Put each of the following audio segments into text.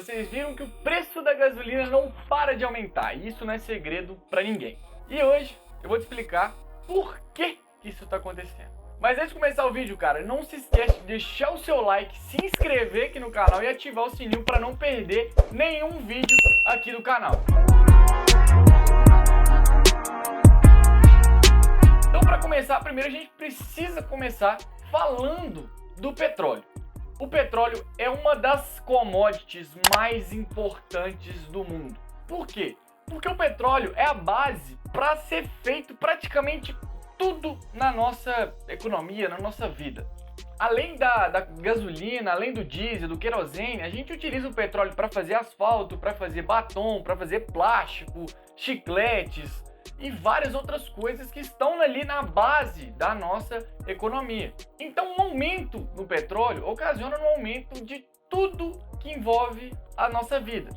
vocês viram que o preço da gasolina não para de aumentar, e isso não é segredo para ninguém. E hoje eu vou te explicar por que isso está acontecendo. Mas antes de começar o vídeo, cara, não se esquece de deixar o seu like, se inscrever aqui no canal e ativar o sininho para não perder nenhum vídeo aqui do canal. Então, para começar, primeiro a gente precisa começar falando do petróleo. O petróleo é uma das commodities mais importantes do mundo. Por quê? Porque o petróleo é a base para ser feito praticamente tudo na nossa economia, na nossa vida. Além da gasolina, além do diesel, do querosene, a gente utiliza o petróleo para fazer asfalto, para fazer batom, para fazer plástico, chicletes e várias outras coisas que estão ali na base da nossa economia. Então, um aumento no petróleo ocasiona um aumento de tudo que envolve a nossa vida.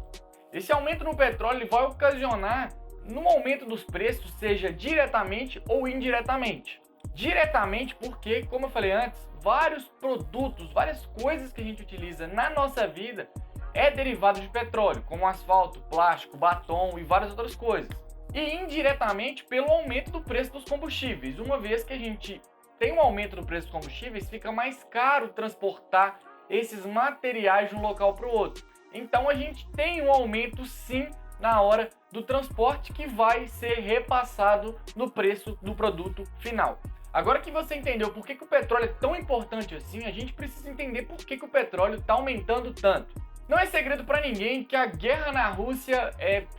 Esse aumento no petróleo vai ocasionar um aumento dos preços, seja diretamente ou indiretamente. Diretamente porque, como eu falei antes, vários produtos, várias coisas que a gente utiliza na nossa vida é derivado de petróleo, como asfalto, plástico, batom e várias outras coisas. E indiretamente pelo aumento do preço dos combustíveis. Uma vez que a gente tem um aumento do preço dos combustíveis, fica mais caro transportar esses materiais de um local para o outro. Então a gente tem um aumento sim na hora do transporte que vai ser repassado no preço do produto final. Agora que você entendeu por que o petróleo é tão importante assim, a gente precisa entender por que o petróleo está aumentando tanto. Não é segredo para ninguém que a guerra na Rússia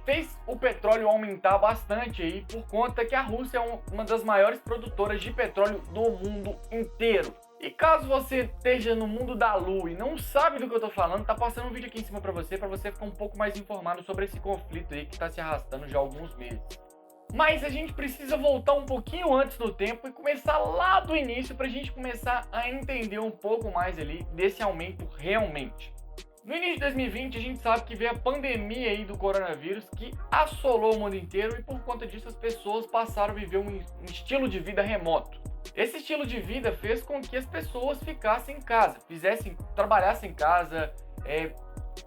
fez o petróleo aumentar bastante aí, por conta que a Rússia é uma das maiores produtoras de petróleo do mundo inteiro. E caso você esteja no mundo da lua e não sabe do que eu tô falando, tá passando um vídeo aqui em cima para você ficar um pouco mais informado sobre esse conflito aí que tá se arrastando já há alguns meses. Mas a gente precisa voltar um pouquinho antes no tempo e começar lá do início pra gente começar a entender um pouco mais ali desse aumento realmente. No início de 2020, a gente sabe que veio a pandemia aí do coronavírus que assolou o mundo inteiro e por conta disso as pessoas passaram a viver um estilo de vida remoto. Esse estilo de vida fez com que as pessoas ficassem em casa, trabalhassem em casa,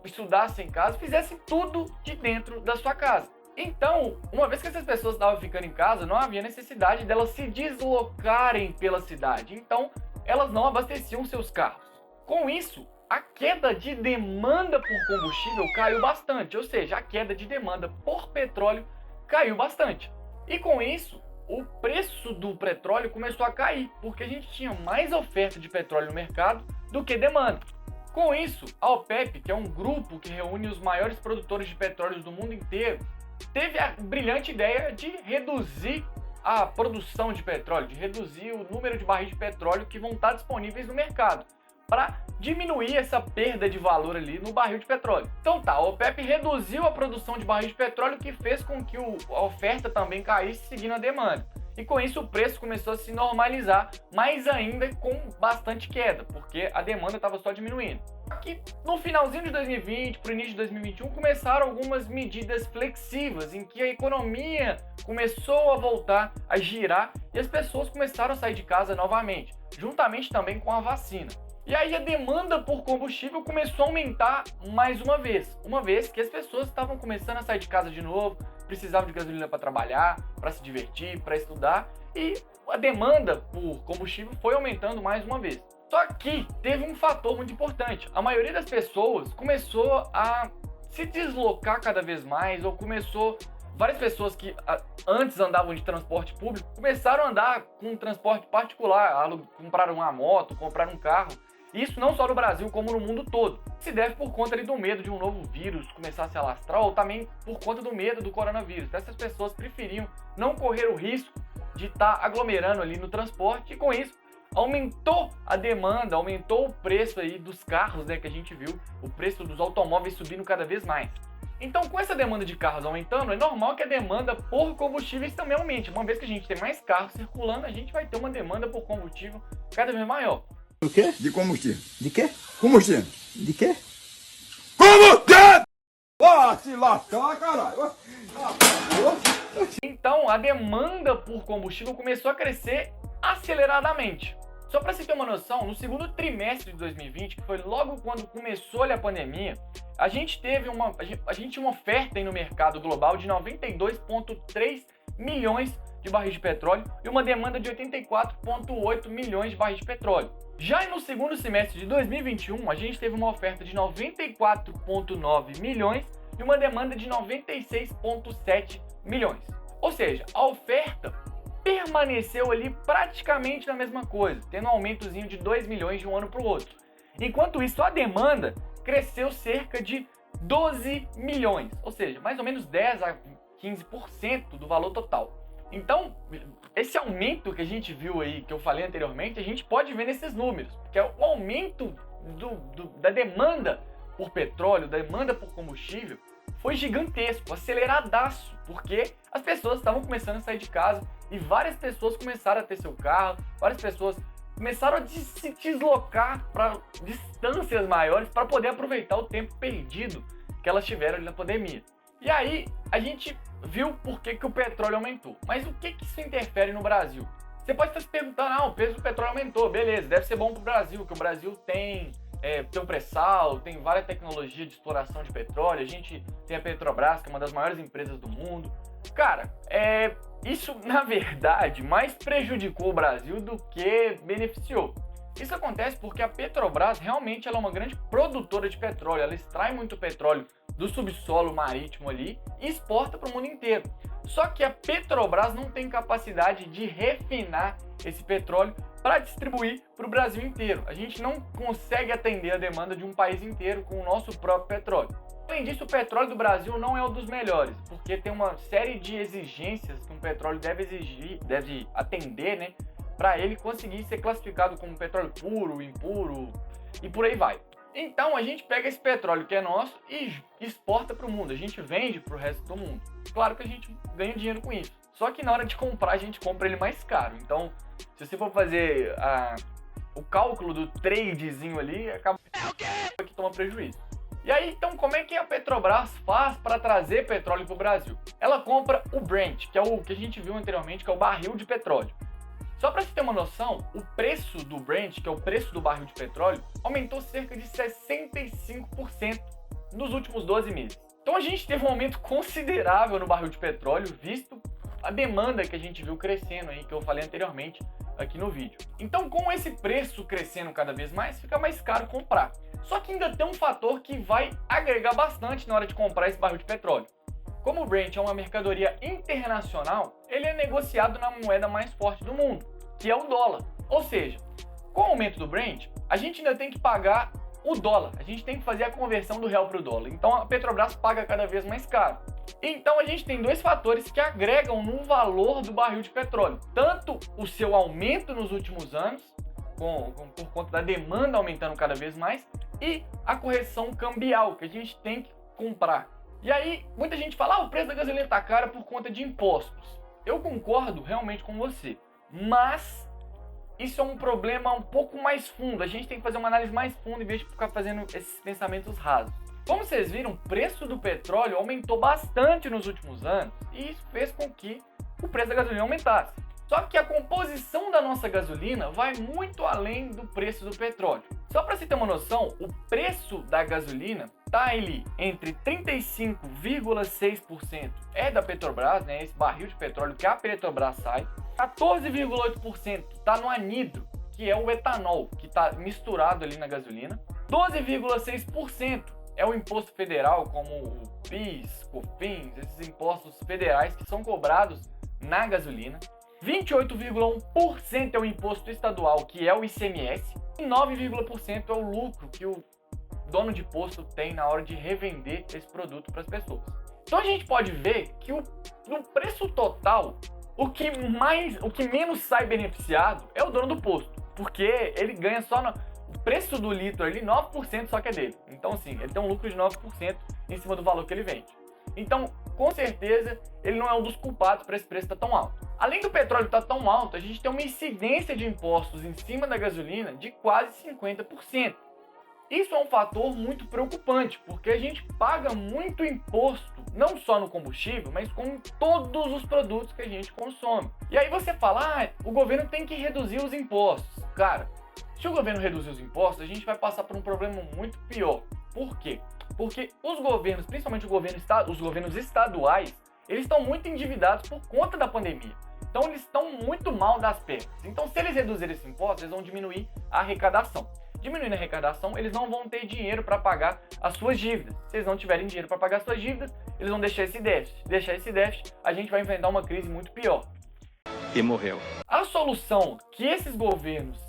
estudassem em casa, fizessem tudo de dentro da sua casa. Então, uma vez que essas pessoas estavam ficando em casa, não havia necessidade delas se deslocarem pela cidade. Então, elas não abasteciam seus carros. Com isso, a queda de demanda por combustível caiu bastante, ou seja, a queda de demanda por petróleo caiu bastante. E com isso, o preço do petróleo começou a cair, porque a gente tinha mais oferta de petróleo no mercado do que demanda. Com isso, a OPEP, que é um grupo que reúne os maiores produtores de petróleo do mundo inteiro, teve a brilhante ideia de reduzir a produção de petróleo, de reduzir o número de barris de petróleo que vão estar disponíveis no mercado, para diminuir essa perda de valor ali no barril de petróleo. Então tá, a OPEP reduziu a produção de barris de petróleo, que fez com que a oferta também caísse seguindo a demanda. E com isso o preço começou a se normalizar, mas ainda com bastante queda, porque a demanda estava só diminuindo. Aqui no finalzinho de 2020 para o início de 2021 começaram algumas medidas flexivas em que a economia começou a voltar a girar e as pessoas começaram a sair de casa novamente, juntamente também com a vacina. E aí a demanda por combustível começou a aumentar mais uma vez que as pessoas estavam começando a sair de casa de novo, precisavam de gasolina para trabalhar, para se divertir, para estudar, e a demanda por combustível foi aumentando mais uma vez. Só que teve um fator muito importante. A maioria das pessoas começou a se deslocar cada vez mais, várias pessoas que antes andavam de transporte público começaram a andar com transporte particular, compraram uma moto, compraram um carro. Isso não só no Brasil, como no mundo todo. Se deve por conta ali do medo de um novo vírus começar a se alastrar, ou também por conta do medo do coronavírus. Essas pessoas preferiam não correr o risco de estar aglomerando ali no transporte, e com isso aumentou a demanda, aumentou o preço aí dos carros, né, que a gente viu, o preço dos automóveis subindo cada vez mais. Então, com essa demanda de carros aumentando, é normal que a demanda por combustíveis também aumente. Uma vez que a gente tem mais carros circulando, a gente vai ter uma demanda por combustível cada vez maior. O quê? De combustível. De quê? Combustível. De quê? Combustível! Ah, se lascar, caralho. Então, a demanda por combustível começou a crescer aceleradamente. Só para você ter uma noção, no segundo trimestre de 2020, que foi logo quando começou a pandemia, a gente tinha uma oferta aí no mercado global de 92,3 milhões de barris de petróleo e uma demanda de 84,8 milhões de barris de petróleo. Já no segundo semestre de 2021, a gente teve uma oferta de 94,9 milhões e uma demanda de 96,7 milhões. Ou seja, a oferta permaneceu ali praticamente na mesma coisa, tendo um aumentozinho de 2 milhões de um ano para o outro. Enquanto isso, a demanda cresceu cerca de 12 milhões, ou seja, mais ou menos 10 a 15% do valor total. Então, esse aumento que a gente viu aí, que eu falei anteriormente, a gente pode ver nesses números, porque o aumento da demanda por petróleo, da demanda por combustível, foi gigantesco, aceleradaço, porque as pessoas estavam começando a sair de casa e várias pessoas começaram a ter seu carro, várias pessoas começaram a se deslocar para distâncias maiores para poder aproveitar o tempo perdido que elas tiveram ali na pandemia. E aí, a gente viu por que o petróleo aumentou. Mas o que isso interfere no Brasil? Você pode estar se perguntando, o peso do petróleo aumentou, beleza, deve ser bom para o Brasil, que o Brasil tem o pré-sal, tem várias tecnologias de exploração de petróleo, a gente tem a Petrobras, que é uma das maiores empresas do mundo. Cara, isso, na verdade, mais prejudicou o Brasil do que beneficiou. Isso acontece porque a Petrobras realmente ela é uma grande produtora de petróleo, ela extrai muito petróleo do subsolo marítimo ali e exporta para o mundo inteiro. Só que a Petrobras não tem capacidade de refinar esse petróleo para distribuir para o Brasil inteiro. A gente não consegue atender a demanda de um país inteiro com o nosso próprio petróleo. Além disso, o petróleo do Brasil não é um dos melhores, porque tem uma série de exigências que um petróleo deve atender, né, para ele conseguir ser classificado como petróleo puro, impuro e por aí vai. Então a gente pega esse petróleo que é nosso e exporta para o mundo, a gente vende para o resto do mundo. Claro que a gente ganha dinheiro com isso, só que na hora de comprar a gente compra ele mais caro. Então, se você for fazer o cálculo do tradezinho ali, acaba que toma prejuízo. E aí, então, como é que a Petrobras faz para trazer petróleo para o Brasil? Ela compra o Brent, que é o que a gente viu anteriormente, que é o barril de petróleo. Só para você ter uma noção, o preço do Brent, que é o preço do barril de petróleo, aumentou cerca de 65% nos últimos 12 meses. Então a gente teve um aumento considerável no barril de petróleo, visto a demanda que a gente viu crescendo aí, que eu falei anteriormente aqui no vídeo. Então, com esse preço crescendo cada vez mais, fica mais caro comprar. Só que ainda tem um fator que vai agregar bastante na hora de comprar esse barril de petróleo. Como o Brent é uma mercadoria internacional, ele é negociado na moeda mais forte do mundo, que é o dólar. Ou seja, com o aumento do Brent, a gente ainda tem que pagar o dólar. A gente tem que fazer a conversão do real para o dólar. Então a Petrobras paga cada vez mais caro. Então a gente tem dois fatores que agregam no valor do barril de petróleo. Tanto o seu aumento nos últimos anos, por conta da demanda aumentando cada vez mais, e a correção cambial que a gente tem que comprar. E aí, muita gente fala, o preço da gasolina está caro por conta de impostos. Eu concordo realmente com você, mas isso é um problema um pouco mais fundo. A gente tem que fazer uma análise mais funda em vez de ficar fazendo esses pensamentos rasos. Como vocês viram, o preço do petróleo aumentou bastante nos últimos anos e isso fez com que o preço da gasolina aumentasse. Só que a composição da nossa gasolina vai muito além do preço do petróleo. Só para você ter uma noção, o preço da gasolina está ali entre 35,6% é da Petrobras, né, esse barril de petróleo que a Petrobras sai, 14,8% está no anidro, que é o etanol, que está misturado ali na gasolina, 12,6% é o imposto federal, como o PIS, COFINS, esses impostos federais que são cobrados na gasolina, 28,1% é o imposto estadual, que é o ICMS, e 9,1% é o lucro que o dono de posto tem na hora de revender esse produto para as pessoas. Então a gente pode ver que no preço total, o que menos sai beneficiado é o dono do posto, porque ele ganha só o preço do litro ali, 9% só que é dele. Então assim, ele tem um lucro de 9% em cima do valor que ele vende. Então, com certeza, ele não é um dos culpados para esse preço estar tão alto. Além do petróleo estar tão alto, a gente tem uma incidência de impostos em cima da gasolina de quase 50%. Isso é um fator muito preocupante, porque a gente paga muito imposto, não só no combustível, mas com todos os produtos que a gente consome. E aí você fala, o governo tem que reduzir os impostos. Cara, se o governo reduzir os impostos, a gente vai passar por um problema muito pior. Por quê? Porque os governos, principalmente os governos estaduais, eles estão muito endividados por conta da pandemia. Então eles estão muito mal das pernas. Então se eles reduzirem esse imposto, eles vão diminuir a arrecadação. Diminuindo a arrecadação, eles não vão ter dinheiro para pagar as suas dívidas. Se eles não tiverem dinheiro para pagar as suas dívidas, eles vão deixar esse déficit. Deixar esse déficit, a gente vai enfrentar uma crise muito pior. E morreu. A solução que esses governos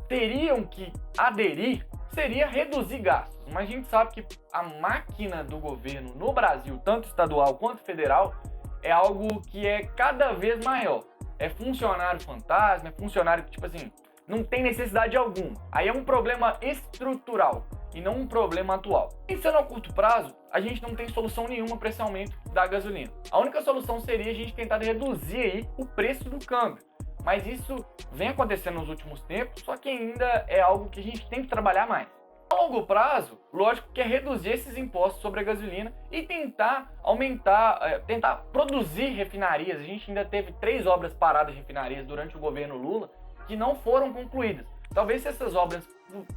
teriam que aderir seria reduzir gastos. Mas a gente sabe que a máquina do governo no Brasil, tanto estadual quanto federal, é algo que é cada vez maior. É funcionário fantasma, é funcionário que, tipo assim, não tem necessidade alguma. Aí é um problema estrutural e não um problema atual. Pensando a curto prazo, a gente não tem solução nenhuma para esse aumento da gasolina. A única solução seria a gente tentar reduzir aí o preço do câmbio. Mas isso vem acontecendo nos últimos tempos, só que ainda é algo que a gente tem que trabalhar mais. A longo prazo, lógico que é reduzir esses impostos sobre a gasolina e tentar aumentar, tentar produzir refinarias. A gente ainda teve 3 obras paradas de refinarias durante o governo Lula que não foram concluídas. Talvez se essas obras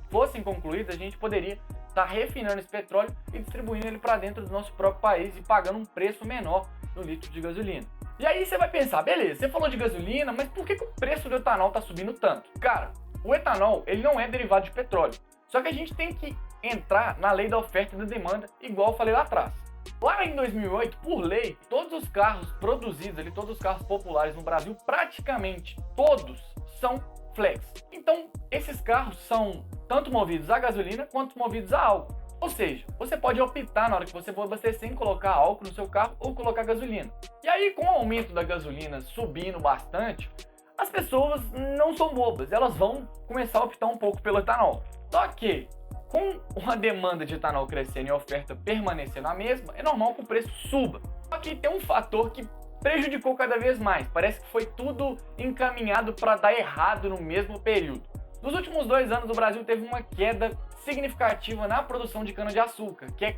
fossem concluídas, a gente poderia estar refinando esse petróleo e distribuindo ele para dentro do nosso próprio país e pagando um preço menor no litro de gasolina. E aí você vai pensar, beleza, você falou de gasolina, mas por que o preço do etanol está subindo tanto? Cara, o etanol ele não é derivado de petróleo. Só que a gente tem que entrar na lei da oferta e da demanda, igual eu falei lá atrás. Lá em 2008, por lei, todos os carros produzidos ali, todos os carros populares no Brasil, praticamente todos são flex. Então, esses carros são tanto movidos a gasolina quanto movidos a álcool. Ou seja, você pode optar na hora que você for abastecer em colocar álcool no seu carro ou colocar gasolina. E aí, com o aumento da gasolina subindo bastante, as pessoas não são bobas, elas vão começar a optar um pouco pelo etanol. Só que, com a demanda de etanol crescendo e a oferta permanecendo a mesma, é normal que o preço suba. Só que tem um fator que prejudicou cada vez mais. Parece que foi tudo encaminhado para dar errado no mesmo período. Nos últimos 2 anos, o Brasil teve uma queda significativa na produção de cana-de-açúcar, que é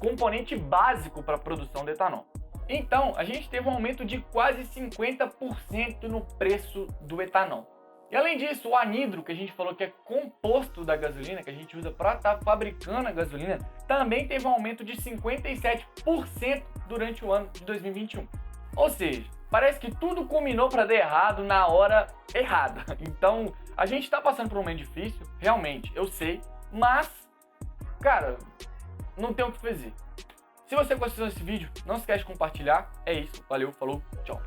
componente básico para a produção de etanol. Então, a gente teve um aumento de quase 50% no preço do etanol. E além disso, o anidro, que a gente falou que é composto da gasolina, que a gente usa para estar fabricando a gasolina, também teve um aumento de 57% durante o ano de 2021. Ou seja, parece que tudo culminou para dar errado na hora errada. Então, a gente está passando por um momento difícil, realmente, eu sei, mas, cara, não tem o que fazer. Se você gostou desse vídeo, não esquece de compartilhar. É isso, valeu, falou, tchau.